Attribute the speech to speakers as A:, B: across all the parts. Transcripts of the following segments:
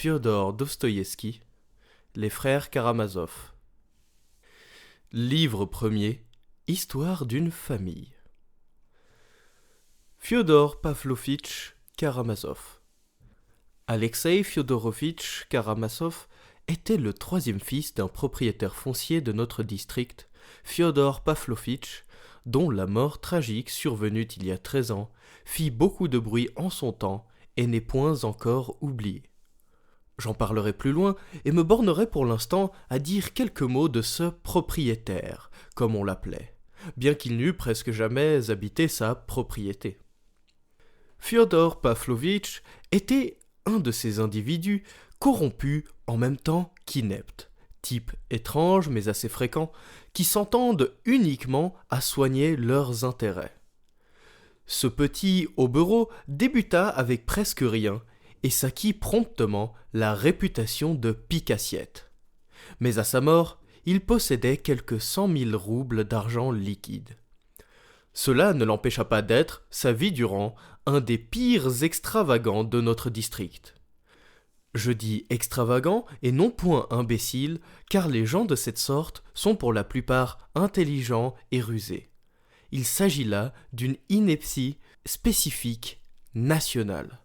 A: Fiodor Dostoïevski, Les frères Karamazov. Livre premier, Histoire d'une famille. Fiodor Pavlovitch Karamazov. Alexei Fyodorovitch Karamazov était le troisième fils d'un propriétaire foncier de notre district, Fiodor Pavlovitch, dont la mort tragique survenue il y a 13 ans fit beaucoup de bruit en son temps et n'est point encore oubliée. J'en parlerai plus loin et me bornerai pour l'instant à dire quelques mots de ce propriétaire, comme on l'appelait, bien qu'il n'eût presque jamais habité sa propriété. Fiodor Pavlovitch était un de ces individus corrompus en même temps qu'ineptes, type étrange mais assez fréquent, qui s'entendent uniquement à soigner leurs intérêts. Ce petit hobereau débuta avec presque rien et s'acquit promptement la réputation de pique-assiette. Mais à sa mort, il possédait quelques 100 000 roubles d'argent liquide. Cela ne l'empêcha pas d'être, sa vie durant, un des pires extravagants de notre district. Je dis extravagant et non point imbécile, car les gens de cette sorte sont pour la plupart intelligents et rusés. Il s'agit là d'une ineptie spécifique nationale.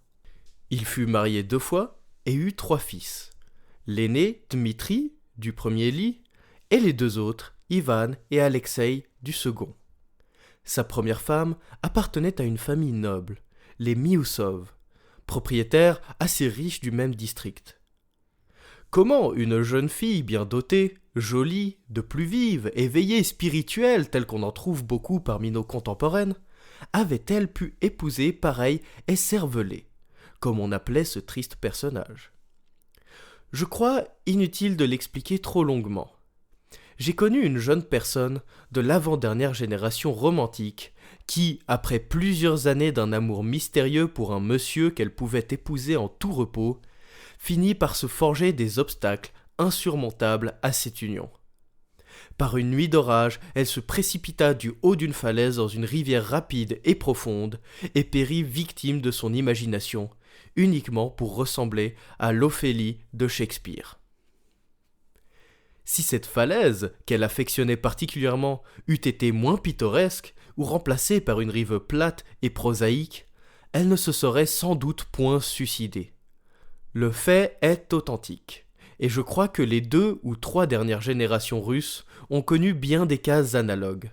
A: Il fut marié 2 fois et eut 3 fils. L'aîné, Dmitri, du premier lit, et les 2 autres, Ivan et Alexei, du second. Sa première femme appartenait à une famille noble, les Mioussov, propriétaires assez riches du même district. Comment une jeune fille bien dotée, jolie, de plus vive, éveillée, spirituelle, telle qu'on en trouve beaucoup parmi nos contemporaines, avait-elle pu épouser pareil écervelé, comme on appelait ce triste personnage? Je crois inutile de l'expliquer trop longuement. J'ai connu une jeune personne de l'avant-dernière génération romantique qui, après plusieurs années d'un amour mystérieux pour un monsieur qu'elle pouvait épouser en tout repos, finit par se forger des obstacles insurmontables à cette union. Par une nuit d'orage, elle se précipita du haut d'une falaise dans une rivière rapide et profonde et périt victime de son imagination, uniquement pour ressembler à l'Ophélie de Shakespeare. Si cette falaise, qu'elle affectionnait particulièrement, eût été moins pittoresque ou remplacée par une rive plate et prosaïque, elle ne se serait sans doute point suicidée. Le fait est authentique, et je crois que les 2 ou 3 dernières générations russes ont connu bien des cas analogues.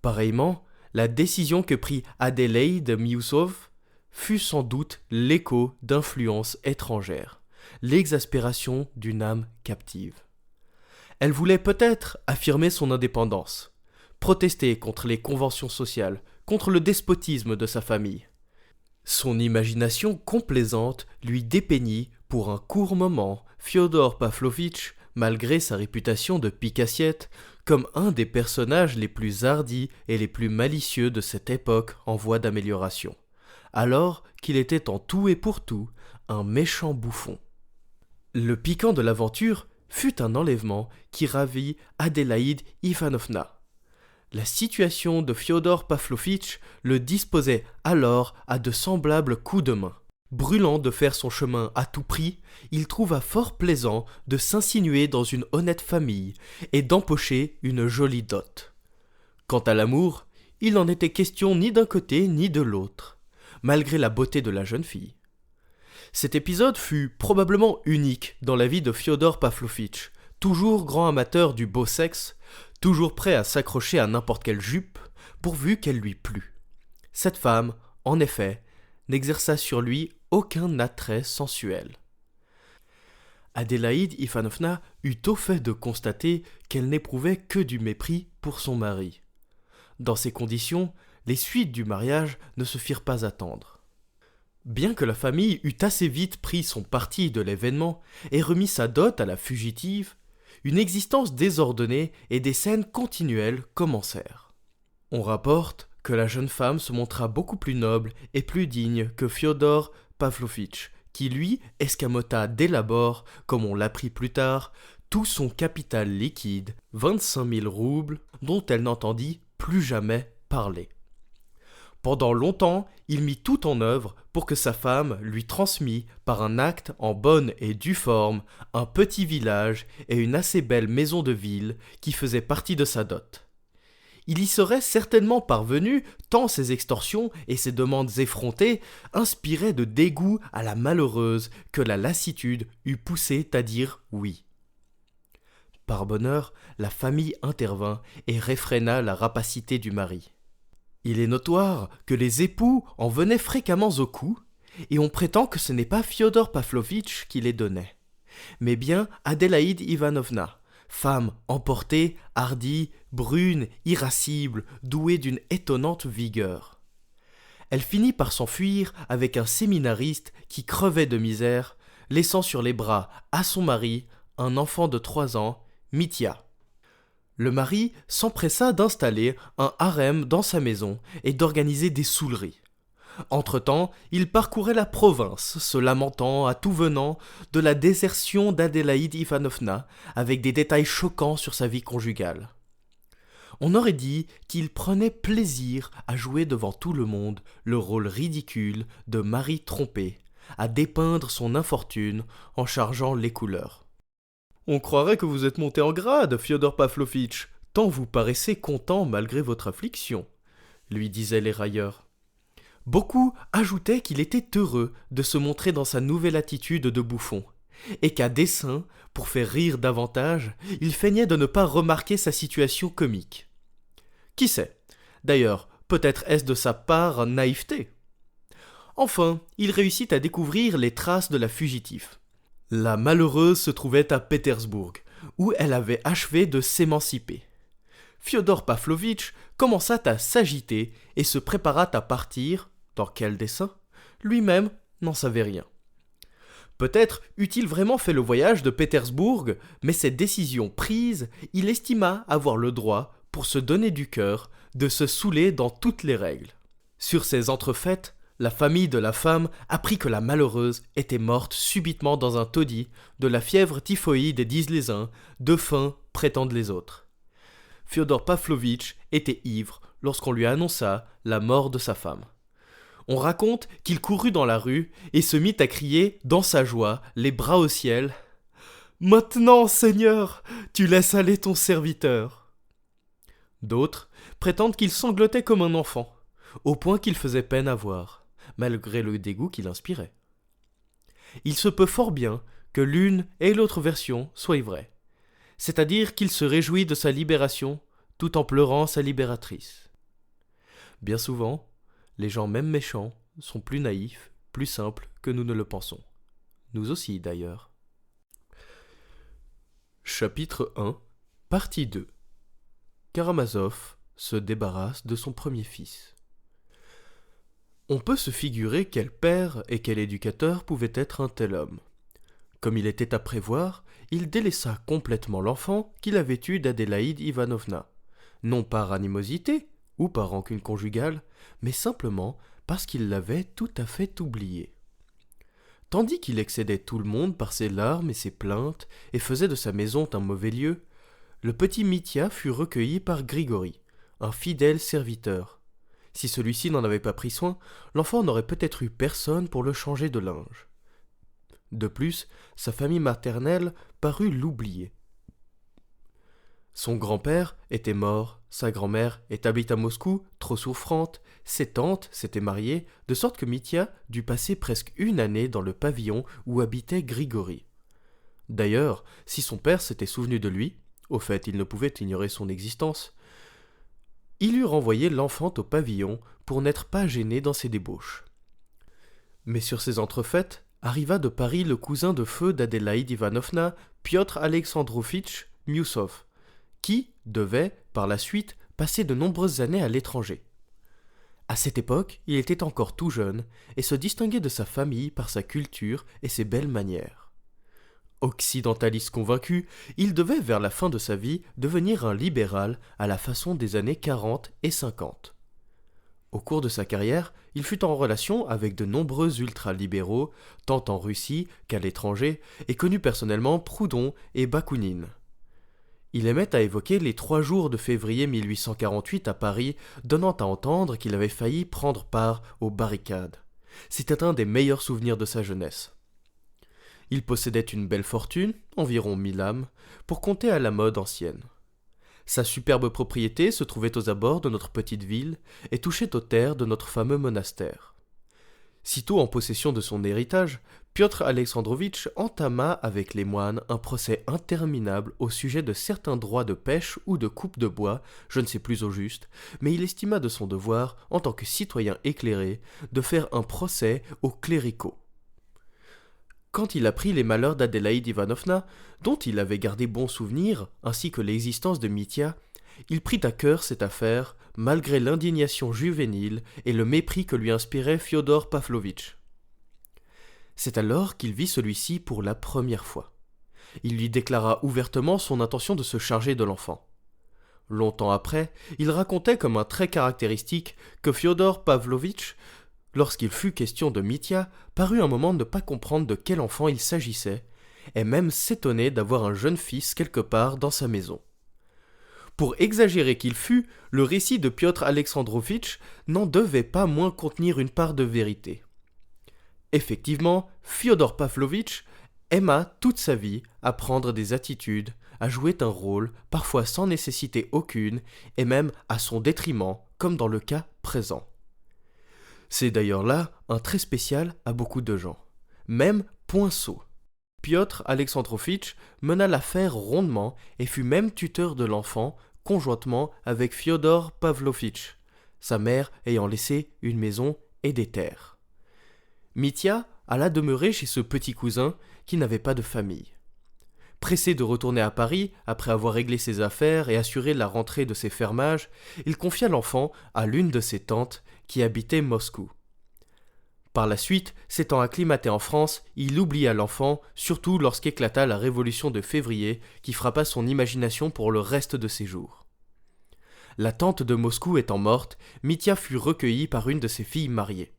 A: Pareillement, la décision que prit Adélaïde Mioussov fut sans doute l'écho d'influences étrangères, l'exaspération d'une âme captive. Elle voulait peut-être affirmer son indépendance, protester contre les conventions sociales, contre le despotisme de sa famille. Son imagination complaisante lui dépeignit pour un court moment Fiodor Pavlovitch, malgré sa réputation de pique-assiette, comme un des personnages les plus hardis et les plus malicieux de cette époque en voie d'amélioration, alors qu'il était en tout et pour tout un méchant bouffon. Le piquant de l'aventure fut un enlèvement qui ravit Adélaïde Ivanovna. La situation de Fiodor Pavlovitch le disposait alors à de semblables coups de main. Brûlant de faire son chemin à tout prix, il trouva fort plaisant de s'insinuer dans une honnête famille et d'empocher une jolie dot. Quant à l'amour, il n'en était question ni d'un côté ni de l'autre, malgré la beauté de la jeune fille. Cet épisode fut probablement unique dans la vie de Fiodor Pavlovitch, toujours grand amateur du beau sexe, toujours prêt à s'accrocher à n'importe quelle jupe, pourvu qu'elle lui plût. Cette femme, en effet, n'exerça sur lui aucun attrait sensuel. Adélaïde Ivanovna eut au fait de constater qu'elle n'éprouvait que du mépris pour son mari. Dans ces conditions, les suites du mariage ne se firent pas attendre. Bien que la famille eût assez vite pris son parti de l'événement et remis sa dot à la fugitive, une existence désordonnée et des scènes continuelles commencèrent. On rapporte que la jeune femme se montra beaucoup plus noble et plus digne que Fiodor Pavlovitch, qui lui escamota dès l'abord, comme on l'apprit plus tard, tout son capital liquide, 25 000 roubles, dont elle n'entendit plus jamais parler. Pendant longtemps, il mit tout en œuvre pour que sa femme lui transmît, par un acte en bonne et due forme, un petit village et une assez belle maison de ville qui faisait partie de sa dot. Il y serait certainement parvenu, tant ses extorsions et ses demandes effrontées inspiraient de dégoût à la malheureuse que la lassitude eût poussée à dire oui. Par bonheur, la famille intervint et réfréna la rapacité du mari. Il est notoire que les époux en venaient fréquemment au cou, et on prétend que ce n'est pas Fiodor Pavlovitch qui les donnait, mais bien Adélaïde Ivanovna, femme emportée, hardie, brune, irascible, douée d'une étonnante vigueur. Elle finit par s'enfuir avec un séminariste qui crevait de misère, laissant sur les bras à son mari un enfant de 3 ans, Mitya. Le mari s'empressa d'installer un harem dans sa maison et d'organiser des souleries. Entre-temps, il parcourait la province, se lamentant à tout venant de la désertion d'Adélaïde Ivanovna, avec des détails choquants sur sa vie conjugale. On aurait dit qu'il prenait plaisir à jouer devant tout le monde le rôle ridicule de mari trompé, à dépeindre son infortune en chargeant les couleurs. « On croirait que vous êtes monté en grade, Fiodor Pavlovitch, tant vous paraissez content malgré votre affliction, » lui disaient les railleurs. Beaucoup ajoutaient qu'il était heureux de se montrer dans sa nouvelle attitude de bouffon, et qu'à dessein, pour faire rire davantage, il feignait de ne pas remarquer sa situation comique. Qui sait? D'ailleurs, peut-être est-ce de sa part naïveté. Enfin, il réussit à découvrir les traces de la fugitive. La malheureuse se trouvait à Pétersbourg, où elle avait achevé de s'émanciper. Fiodor Pavlovitch commença à s'agiter et se prépara à partir. Dans quel dessein? Lui-même n'en savait rien. Peut-être eût-il vraiment fait le voyage de Pétersbourg, mais cette décision prise, il estima avoir le droit, pour se donner du cœur, de se saouler dans toutes les règles. Sur ces entrefaites, la famille de la femme apprit que la malheureuse était morte subitement dans un taudis, de la fièvre typhoïde disent les uns, de faim prétendent les autres. Fiodor Pavlovitch était ivre lorsqu'on lui annonça la mort de sa femme. On raconte qu'il courut dans la rue et se mit à crier, dans sa joie, les bras au ciel, « Maintenant, Seigneur, tu laisses aller ton serviteur !» D'autres prétendent qu'il sanglotait comme un enfant, au point qu'il faisait peine à voir, malgré le dégoût qu'il inspirait. Il se peut fort bien que l'une et l'autre version soient vraies, c'est-à-dire qu'il se réjouit de sa libération tout en pleurant sa libératrice. Bien souvent, les gens même méchants sont plus naïfs, plus simples que nous ne le pensons. Nous aussi d'ailleurs. Chapitre 1, partie 2. Karamazov se débarrasse de son premier fils. On peut se figurer quel père et quel éducateur pouvait être un tel homme. Comme il était à prévoir, il délaissa complètement l'enfant qu'il avait eu d'Adélaïde Ivanovna, non par animosité ou par rancune conjugale, mais simplement parce qu'il l'avait tout à fait oublié. Tandis qu'il excédait tout le monde par ses larmes et ses plaintes et faisait de sa maison un mauvais lieu, le petit Mitya fut recueilli par Grigori, un fidèle serviteur. Si celui-ci n'en avait pas pris soin, l'enfant n'aurait peut-être eu personne pour le changer de linge. De plus, sa famille maternelle parut l'oublier. Son grand-père était mort, sa grand-mère établie à Moscou, trop souffrante, ses tantes s'étaient mariées, de sorte que Mitya dut passer presque 1 année dans le pavillon où habitait Grigori. D'ailleurs, si son père s'était souvenu de lui, au fait il ne pouvait ignorer son existence, il eût renvoyé l'enfant au pavillon pour n'être pas gêné dans ses débauches. Mais sur ces entrefaites, arriva de Paris le cousin de feu d'Adélaïde Ivanovna, Piotr Alexandrovitch Miusov, qui devait, par la suite, passer de nombreuses années à l'étranger. À cette époque, il était encore tout jeune et se distinguait de sa famille par sa culture et ses belles manières. Occidentaliste convaincu, il devait, vers la fin de sa vie, devenir un libéral à la façon des années 40 et 50. Au cours de sa carrière, il fut en relation avec de nombreux ultralibéraux, tant en Russie qu'à l'étranger, et connut personnellement Proudhon et Bakounine. Il aimait à évoquer les 3 jours de février 1848 à Paris, donnant à entendre qu'il avait failli prendre part aux barricades. C'était un des meilleurs souvenirs de sa jeunesse. Il possédait une belle fortune, environ 1000 âmes, pour compter à la mode ancienne. Sa superbe propriété se trouvait aux abords de notre petite ville et touchait aux terres de notre fameux monastère. Sitôt en possession de son héritage, Piotr Alexandrovitch entama avec les moines un procès interminable au sujet de certains droits de pêche ou de coupe de bois, je ne sais plus au juste, mais il estima de son devoir, en tant que citoyen éclairé, de faire un procès aux cléricaux. Quand il apprit les malheurs d'Adélaïde Ivanovna, dont il avait gardé bon souvenir, ainsi que l'existence de Mitya, il prit à cœur cette affaire, malgré l'indignation juvénile et le mépris que lui inspirait Fyodor Pavlovitch. C'est alors qu'il vit celui-ci pour la première fois. Il lui déclara ouvertement son intention de se charger de l'enfant. Longtemps après, il racontait comme un trait caractéristique que Fyodor Pavlovitch, lorsqu'il fut question de Mitya, parut un moment ne pas comprendre de quel enfant il s'agissait, et même s'étonner d'avoir un jeune fils quelque part dans sa maison. Pour exagérer qu'il fût, le récit de Piotr Alexandrovitch n'en devait pas moins contenir une part de vérité. Effectivement, Fyodor Pavlovitch aima toute sa vie à prendre des attitudes, à jouer un rôle, parfois sans nécessité aucune, et même à son détriment, comme dans le cas présent. C'est d'ailleurs là un trait spécial à beaucoup de gens, même Poinçot. Piotr Alexandrovitch mena l'affaire rondement et fut même tuteur de l'enfant, conjointement avec Fyodor Pavlovitch, sa mère ayant laissé une maison et des terres. Mitya alla demeurer chez ce petit cousin qui n'avait pas de famille. Pressé de retourner à Paris, après avoir réglé ses affaires et assuré la rentrée de ses fermages, il confia l'enfant à l'une de ses tantes qui habitait Moscou. Par la suite, s'étant acclimaté en France, il oublia l'enfant, surtout lorsqu'éclata la révolution de février qui frappa son imagination pour le reste de ses jours. La tante de Moscou étant morte, Mitya fut recueilli par une de ses filles mariées.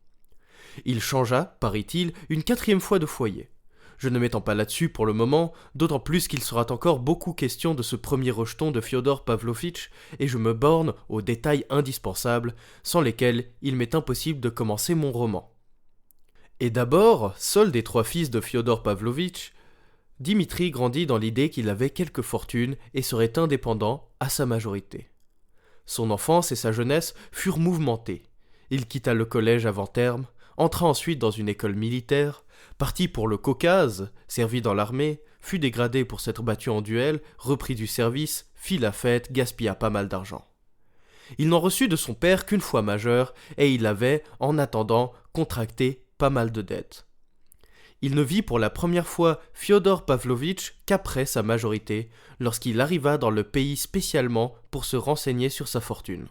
A: Il changea, paraît-il, une 4e fois de foyer. Je ne m'étends pas là-dessus pour le moment, d'autant plus qu'il sera encore beaucoup question de ce premier rejeton de Fyodor Pavlovitch, et je me borne aux détails indispensables, sans lesquels il m'est impossible de commencer mon roman. Et d'abord, seul des 3 fils de Fyodor Pavlovitch, Dimitri grandit dans l'idée qu'il avait quelque fortune et serait indépendant à sa majorité. Son enfance et sa jeunesse furent mouvementées. Il quitta le collège avant terme, entra ensuite dans une école militaire, partit pour le Caucase, servit dans l'armée, fut dégradé pour s'être battu en duel, reprit du service, fit la fête, gaspilla pas mal d'argent. Il n'en reçut de son père qu'une fois majeur, et il avait, en attendant, contracté pas mal de dettes. Il ne vit pour la première fois Fyodor Pavlovitch qu'après sa majorité, lorsqu'il arriva dans le pays spécialement pour se renseigner sur sa fortune.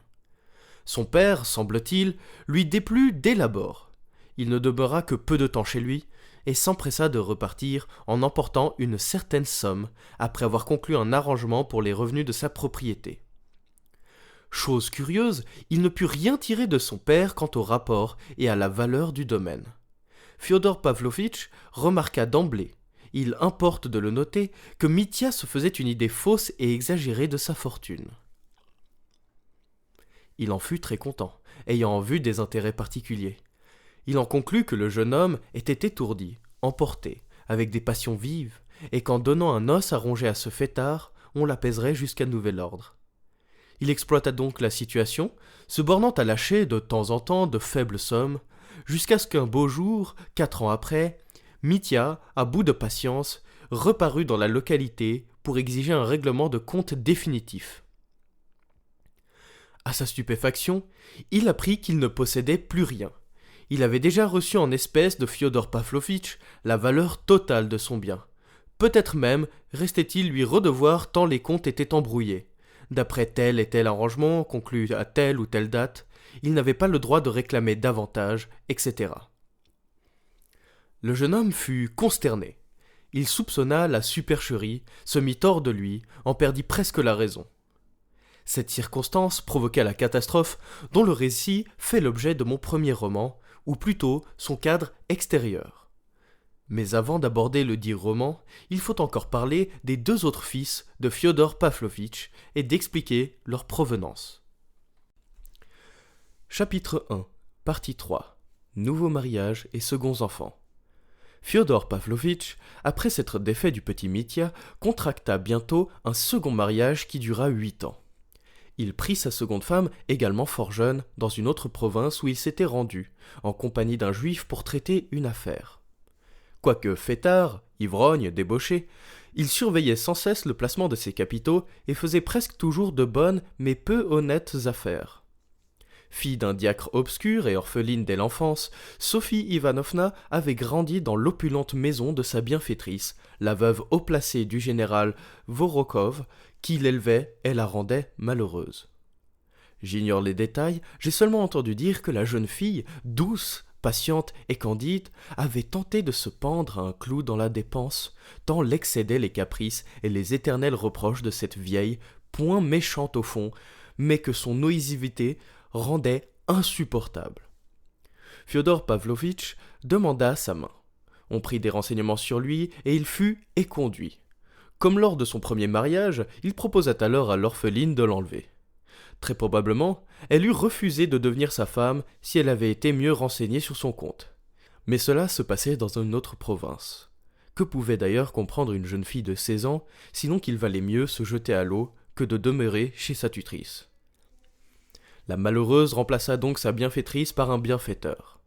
A: Son père, semble-t-il, lui déplut dès l'abord. Il ne demeura que peu de temps chez lui, et s'empressa de repartir en emportant une certaine somme, après avoir conclu un arrangement pour les revenus de sa propriété. Chose curieuse, il ne put rien tirer de son père quant au rapport et à la valeur du domaine. Fyodor Pavlovitch remarqua d'emblée, il importe de le noter, que Mitya se faisait une idée fausse et exagérée de sa fortune. Il en fut très content, ayant en vue des intérêts particuliers. Il en conclut que le jeune homme était étourdi, emporté, avec des passions vives, et qu'en donnant un os à ronger à ce fêtard, on l'apaiserait jusqu'à nouvel ordre. Il exploita donc la situation, se bornant à lâcher de temps en temps de faibles sommes, jusqu'à ce qu'un beau jour, 4 ans après, Mitya, à bout de patience, reparut dans la localité pour exiger un règlement de compte définitif. À sa stupéfaction, il apprit qu'il ne possédait plus rien. Il avait déjà reçu en espèces de Fyodor Pavlovitch la valeur totale de son bien. Peut-être même restait-il lui redevoir tant les comptes étaient embrouillés. D'après tel et tel arrangement conclu à telle ou telle date, il n'avait pas le droit de réclamer davantage, etc. Le jeune homme fut consterné. Il soupçonna la supercherie, se mit hors de lui, en perdit presque la raison. Cette circonstance provoqua la catastrophe dont le récit fait l'objet de mon premier roman, ou plutôt son cadre extérieur. Mais avant d'aborder le dit roman, il faut encore parler des deux autres fils de Fyodor Pavlovitch et d'expliquer leur provenance. Chapitre 1, partie 3. Nouveau mariage et seconds enfants. Fyodor Pavlovitch, après s'être défait du petit Mitya, contracta bientôt un second mariage qui dura 8 ans. Il prit sa seconde femme, également fort jeune, dans une autre province où il s'était rendu, en compagnie d'un juif pour traiter une affaire. Quoique fêtard, ivrogne, débauché, il surveillait sans cesse le placement de ses capitaux et faisait presque toujours de bonnes mais peu honnêtes affaires. Fille d'un diacre obscur et orpheline dès l'enfance, Sophie Ivanovna avait grandi dans l'opulente maison de sa bienfaitrice, la veuve haut placée du général Vorokov, qui l'élevait et la rendait malheureuse. J'ignore les détails, j'ai seulement entendu dire que la jeune fille, douce, patiente et candide, avait tenté de se pendre à un clou dans la dépense, tant l'excédaient les caprices et les éternels reproches de cette vieille, point méchante au fond, mais que son oisivité rendait insupportable. Fyodor Pavlovitch demanda sa main. On prit des renseignements sur lui et il fut éconduit. Comme lors de son premier mariage, il proposa alors à l'orpheline de l'enlever. Très probablement, elle eût refusé de devenir sa femme si elle avait été mieux renseignée sur son compte. Mais cela se passait dans une autre province. Que pouvait d'ailleurs comprendre une jeune fille de 16 ans, sinon qu'il valait mieux se jeter à l'eau que de demeurer chez sa tutrice. La malheureuse remplaça donc sa bienfaitrice par un bienfaiteur.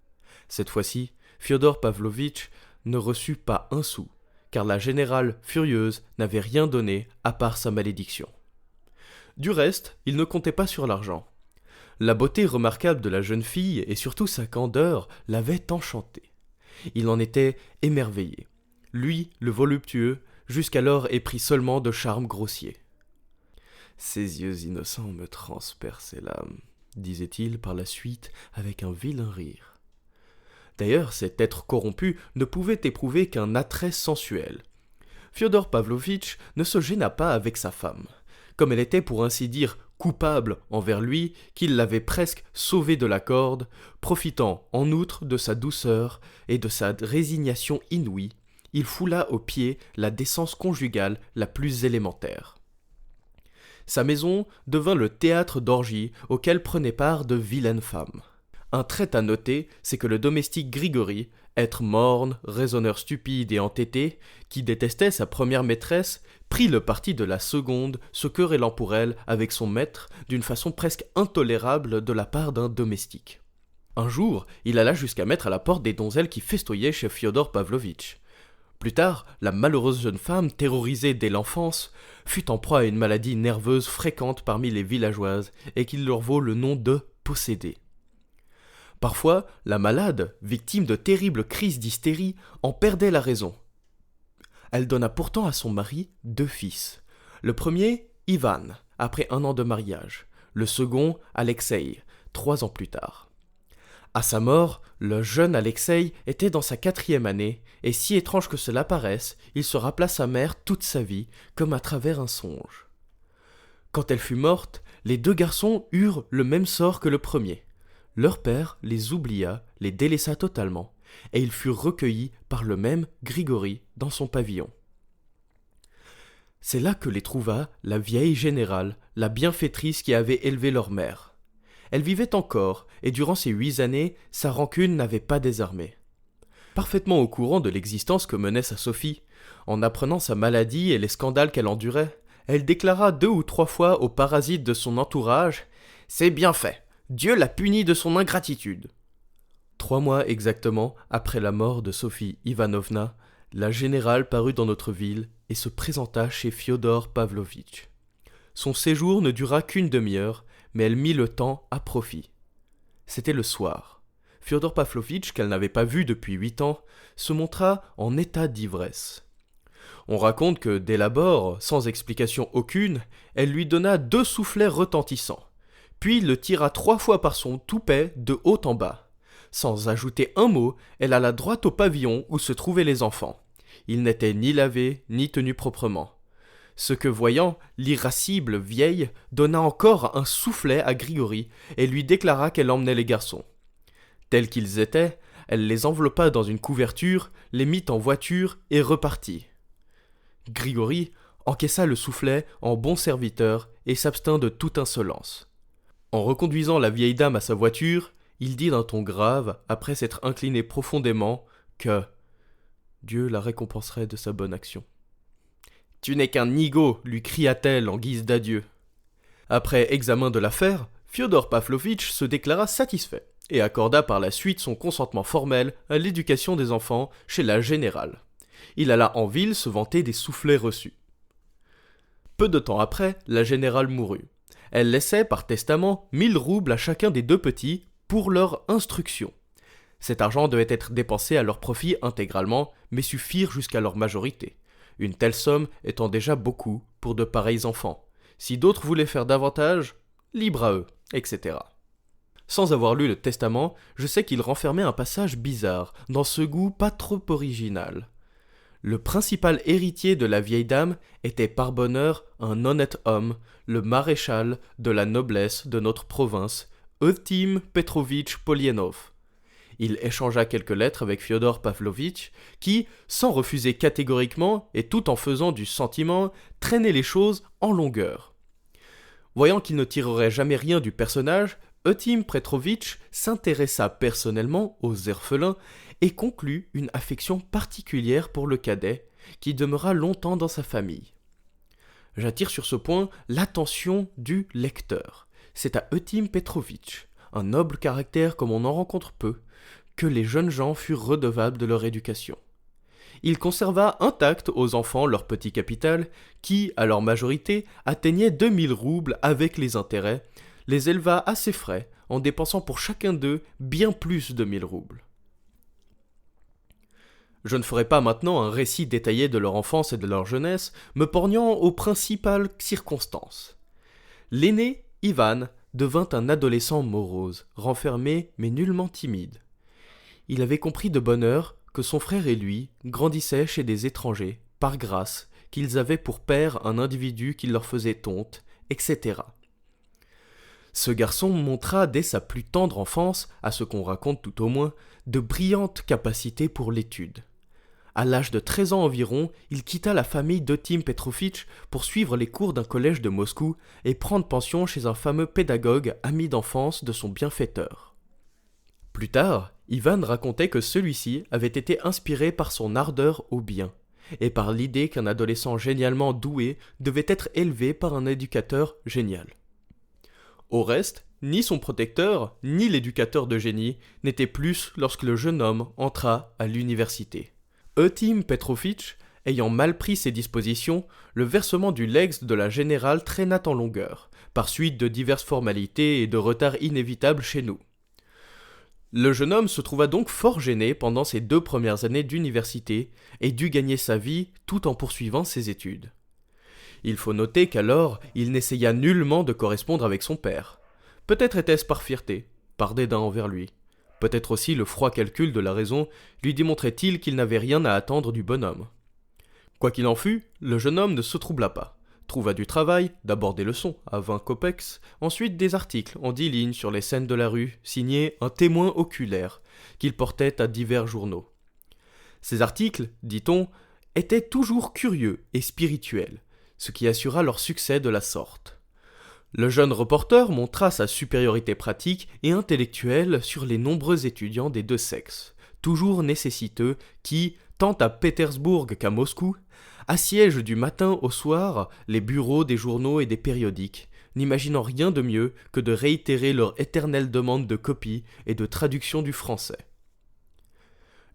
A: Cette fois-ci, Fyodor Pavlovitch ne reçut pas un sou, car la générale furieuse n'avait rien donné à part sa malédiction. Du reste, il ne comptait pas sur l'argent. La beauté remarquable de la jeune fille et surtout sa candeur l'avaient enchanté. Il en était émerveillé. Lui, le voluptueux, jusqu'alors épris seulement de charmes grossiers. « Ses yeux innocents me transperçaient l'âme », disait-il par la suite avec un vilain rire. D'ailleurs, cet être corrompu ne pouvait éprouver qu'un attrait sensuel. Fyodor Pavlovitch ne se gêna pas avec sa femme. Comme elle était pour ainsi dire coupable envers lui, qu'il l'avait presque sauvée de la corde, profitant en outre de sa douceur et de sa résignation inouïe, il foula aux pieds la décence conjugale la plus élémentaire. Sa maison devint le théâtre d'orgies auquel prenaient part de vilaines femmes. Un trait à noter, c'est que le domestique Grigori, être morne, raisonneur stupide et entêté, qui détestait sa première maîtresse, prit le parti de la seconde, se querellant pour elle avec son maître d'une façon presque intolérable de la part d'un domestique. Un jour, il alla jusqu'à mettre à la porte des donzelles qui festoyaient chez Fyodor Pavlovitch. Plus tard, la malheureuse jeune femme, terrorisée dès l'enfance, fut en proie à une maladie nerveuse fréquente parmi les villageoises et qui leur vaut le nom de possédée. Parfois, la malade, victime de terribles crises d'hystérie, en perdait la raison. Elle donna pourtant à son mari 2 fils. Le premier, Ivan, après 1 an de mariage. Le second, Alexei, 3 ans plus tard. À sa mort, le jeune Alexei était dans sa 4e année, et si étrange que cela paraisse, il se rappela sa mère toute sa vie, comme à travers un songe. Quand elle fut morte, les 2 garçons eurent le même sort que le premier. Leur père les oublia, les délaissa totalement, et ils furent recueillis par le même Grigori dans son pavillon. C'est là que les trouva la vieille générale, la bienfaitrice qui avait élevé leur mère. Elle vivait encore, et durant ces 8 années, sa rancune n'avait pas désarmé. Parfaitement au courant de l'existence que menait sa Sophie, en apprenant sa maladie et les scandales qu'elle endurait, elle déclara 2 ou 3 fois aux parasites de son entourage « C'est bien fait, Dieu l'a puni de son ingratitude ». 3 mois exactement après la mort de Sophie Ivanovna, la générale parut dans notre ville et se présenta chez Fyodor Pavlovitch. Son séjour ne dura qu'1 demi-heure, mais elle mit le temps à profit. C'était le soir. Fyodor Pavlovitch, qu'elle n'avait pas vu depuis 8 ans, se montra en état d'ivresse. On raconte que, dès l'abord, sans explication aucune, elle lui donna 2 soufflets retentissants, puis le tira 3 fois par son toupet de haut en bas. Sans ajouter un mot, elle alla droit au pavillon où se trouvaient les enfants. Ils n'étaient ni lavés, ni tenus proprement. Ce que voyant, l'irascible vieille donna encore un soufflet à Grigori et lui déclara qu'elle emmenait les garçons. Tels qu'ils étaient, Elle les enveloppa dans une couverture, les mit en voiture et repartit. Grigori encaissa le soufflet en bon serviteur et s'abstint de toute insolence. En reconduisant la vieille dame à sa voiture, il dit d'un ton grave, après s'être incliné profondément, que Dieu la récompenserait de sa bonne action. « Tu n'es qu'un nigaud » lui cria-t-elle en guise d'adieu. Après examen de l'affaire, Fiodor Pavlovitch se déclara satisfait et accorda par la suite son consentement formel à l'éducation des enfants chez la générale. Il alla en ville se vanter des soufflets reçus. Peu de temps après, la générale mourut. Elle laissait par testament 1000 roubles à chacun des 2 petits pour leur instruction. Cet argent devait être dépensé à leur profit intégralement, mais suffire jusqu'à leur majorité. Une telle somme étant déjà beaucoup pour de pareils enfants. Si d'autres voulaient faire davantage, libre à eux, etc. Sans avoir lu le testament, je sais qu'il renfermait un passage bizarre, dans ce goût pas trop original. Le principal héritier de la vieille dame était par bonheur un honnête homme, le maréchal de la noblesse de notre province, Eutim Petrovitch Polienov. Il échangea quelques lettres avec Fiodor Pavlovitch, qui, sans refuser catégoriquement et tout en faisant du sentiment, traînait les choses en longueur. Voyant qu'il ne tirerait jamais rien du personnage, Eutim Petrovitch s'intéressa personnellement aux orphelins et conclut une affection particulière pour le cadet, qui demeura longtemps dans sa famille. J'attire sur ce point l'attention du lecteur. C'est à Eutim Petrovitch, un noble caractère comme on en rencontre peu, que les jeunes gens furent redevables de leur éducation. Il conserva intact aux enfants leur petit capital, qui, à leur majorité, atteignait 2000 roubles avec les intérêts, les éleva assez frais, en dépensant pour chacun d'eux bien plus de 1000 roubles. Je ne ferai pas maintenant un récit détaillé de leur enfance et de leur jeunesse, me borgnant aux principales circonstances. L'aîné, Ivan, devint un adolescent morose, renfermé mais nullement timide. Il avait compris de bonne heure que son frère et lui grandissaient chez des étrangers, par grâce, qu'ils avaient pour père un individu qui leur faisait tonte, etc. Ce garçon montra dès sa plus tendre enfance, à ce qu'on raconte tout au moins, de brillantes capacités pour l'étude. À l'âge de 13 ans environ, il quitta la famille d'Eutim Petrovitch pour suivre les cours d'un collège de Moscou et prendre pension chez un fameux pédagogue ami d'enfance de son bienfaiteur. Plus tard, Ivan racontait que celui-ci avait été inspiré par son ardeur au bien, et par l'idée qu'un adolescent génialement doué devait être élevé par un éducateur génial. Au reste, ni son protecteur, ni l'éducateur de génie n'étaient plus lorsque le jeune homme entra à l'université. Eutim Petrovitch, ayant mal pris ses dispositions, le versement du legs de la générale traîna en longueur, par suite de diverses formalités et de retards inévitables chez nous. Le jeune homme se trouva donc fort gêné pendant ses 2 premières années d'université et dut gagner sa vie tout en poursuivant ses études. Il faut noter qu'alors, il n'essaya nullement de correspondre avec son père. Peut-être était-ce par fierté, par dédain envers lui. Peut-être aussi le froid calcul de la raison lui démontrait-il qu'il n'avait rien à attendre du bonhomme. Quoi qu'il en fût, le jeune homme ne se troubla pas. Trouva du travail, d'abord des leçons, à 20 kopecks, ensuite des articles en 10 lignes sur les scènes de la rue, signés « Un témoin oculaire », qu'il portait à divers journaux. Ces articles, dit-on, étaient toujours curieux et spirituels, ce qui assura leur succès de la sorte. Le jeune reporter montra sa supériorité pratique et intellectuelle sur les nombreux étudiants des 2 sexes, toujours nécessiteux, qui, tant à Pétersbourg qu'à Moscou, assiègent du matin au soir les bureaux des journaux et des périodiques, n'imaginant rien de mieux que de réitérer leur éternelle demande de copie et de traduction du français.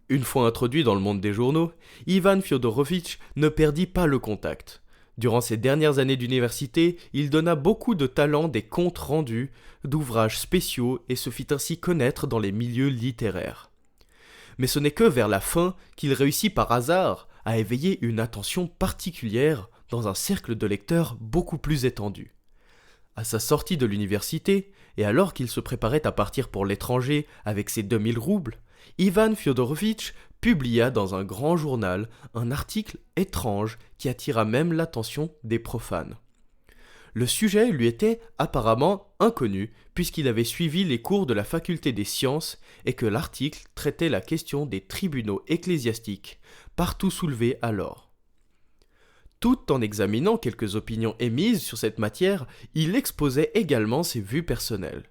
A: Une fois introduit dans le monde des journaux, Ivan Fyodorovitch ne perdit pas le contact. Durant ses dernières années d'université, il donna beaucoup de talent des comptes rendus, d'ouvrages spéciaux et se fit ainsi connaître dans les milieux littéraires. Mais ce n'est que vers la fin qu'il réussit par hasard à éveiller une attention particulière dans un cercle de lecteurs beaucoup plus étendu. À sa sortie de l'université, et alors qu'il se préparait à partir pour l'étranger avec ses 2000 roubles, Ivan Fyodorovitch publia dans un grand journal un article étrange qui attira même l'attention des profanes. Le sujet lui était apparemment inconnu, puisqu'il avait suivi les cours de la faculté des sciences et que l'article traitait la question des tribunaux ecclésiastiques, partout soulevés alors. Tout en examinant quelques opinions émises sur cette matière, il exposait également ses vues personnelles.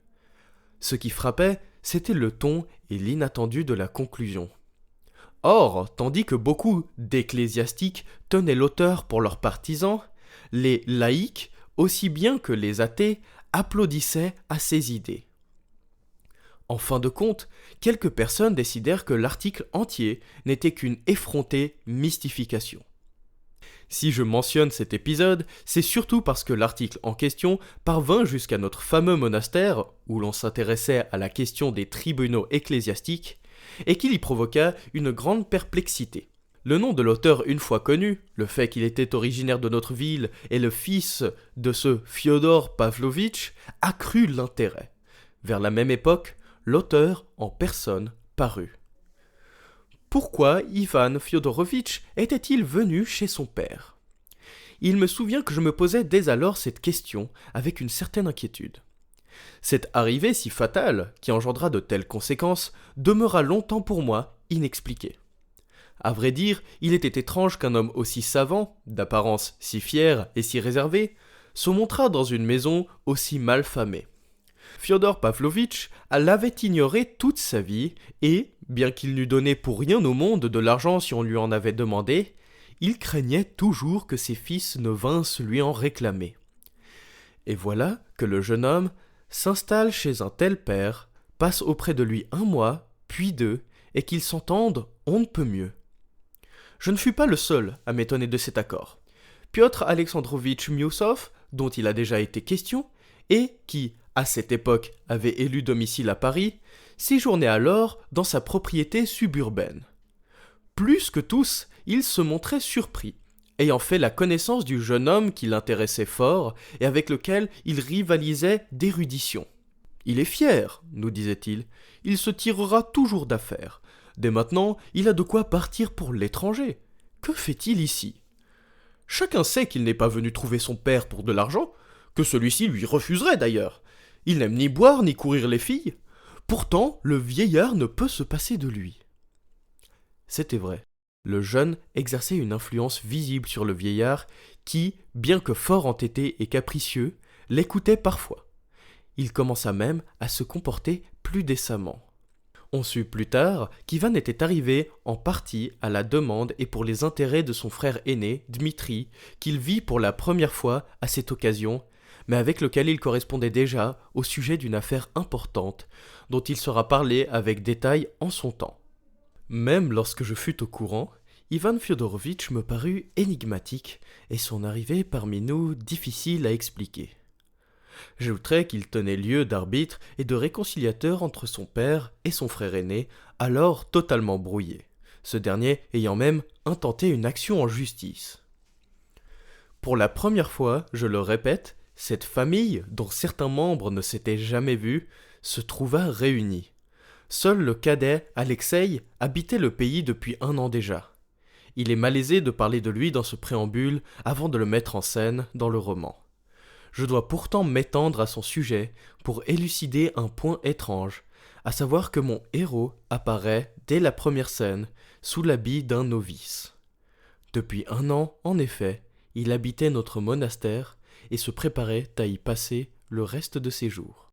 A: Ce qui frappait, c'était le ton et l'inattendu de la conclusion. Or, tandis que beaucoup d'ecclésiastiques tenaient l'auteur pour leurs partisans, les laïcs, aussi bien que les athées, applaudissaient à ses idées. En fin de compte, quelques personnes décidèrent que l'article entier n'était qu'une effrontée mystification. Si je mentionne cet épisode, c'est surtout parce que l'article en question parvint jusqu'à notre fameux monastère, où l'on s'intéressait à la question des tribunaux ecclésiastiques, et qu'il y provoqua une grande perplexité. Le nom de l'auteur une fois connu, le fait qu'il était originaire de notre ville et le fils de ce Fyodor Pavlovitch, accrut l'intérêt. Vers la même époque, l'auteur en personne parut. Pourquoi Ivan Fyodorovitch était-il venu chez son père ? Il me souvient que je me posais dès alors cette question avec une certaine inquiétude. Cette arrivée si fatale, qui engendra de telles conséquences, demeura longtemps pour moi inexpliquée. À vrai dire, il était étrange qu'un homme aussi savant, d'apparence si fier et si réservé, se montrât dans une maison aussi mal famée. Fyodor Pavlovitch l'avait ignoré toute sa vie et, bien qu'il n'eût donné pour rien au monde de l'argent si on lui en avait demandé, il craignait toujours que ses fils ne vinssent lui en réclamer. Et voilà que le jeune homme s'installe chez un tel père, passe auprès de lui 1 mois, puis 2, et qu'ils s'entendent on ne peut mieux. Je ne fus pas le seul à m'étonner de cet accord. Piotr Alexandrovitch Miusov, dont il a déjà été question, et qui, à cette époque, avait élu domicile à Paris, séjournait alors dans sa propriété suburbaine. Plus que tous, il se montrait surpris, ayant fait la connaissance du jeune homme qui l'intéressait fort et avec lequel il rivalisait d'érudition. « Il est fier, nous disait-il, il se tirera toujours d'affaire. Dès maintenant, il a de quoi partir pour l'étranger. Que fait-il ici ? Chacun sait qu'il n'est pas venu trouver son père pour de l'argent, que celui-ci lui refuserait d'ailleurs. Il n'aime ni boire ni courir les filles. Pourtant, le vieillard ne peut se passer de lui. » C'était vrai. Le jeune exerçait une influence visible sur le vieillard qui, bien que fort entêté et capricieux, l'écoutait parfois. Il commença même à se comporter plus décemment. On sut plus tard qu'Ivan était arrivé en partie à la demande et pour les intérêts de son frère aîné, Dmitri, qu'il vit pour la première fois à cette occasion, mais avec lequel il correspondait déjà au sujet d'une affaire importante, dont il sera parlé avec détail en son temps. Même lorsque je fus au courant, Ivan Fyodorovitch me parut énigmatique et son arrivée parmi nous difficile à expliquer. J'ajouterai qu'il tenait lieu d'arbitre et de réconciliateur entre son père et son frère aîné, alors totalement brouillés, ce dernier ayant même intenté une action en justice. Pour la première fois, je le répète, cette famille, dont certains membres ne s'étaient jamais vus, se trouva réunie. Seul le cadet, Alexeï, habitait le pays depuis 1 an déjà. Il est malaisé de parler de lui dans ce préambule avant de le mettre en scène dans le roman. Je dois pourtant m'étendre à son sujet pour élucider un point étrange, à savoir que mon héros apparaît dès la première scène sous l'habit d'un novice. Depuis 1 an, en effet, il habitait notre monastère et se préparait à y passer le reste de ses jours.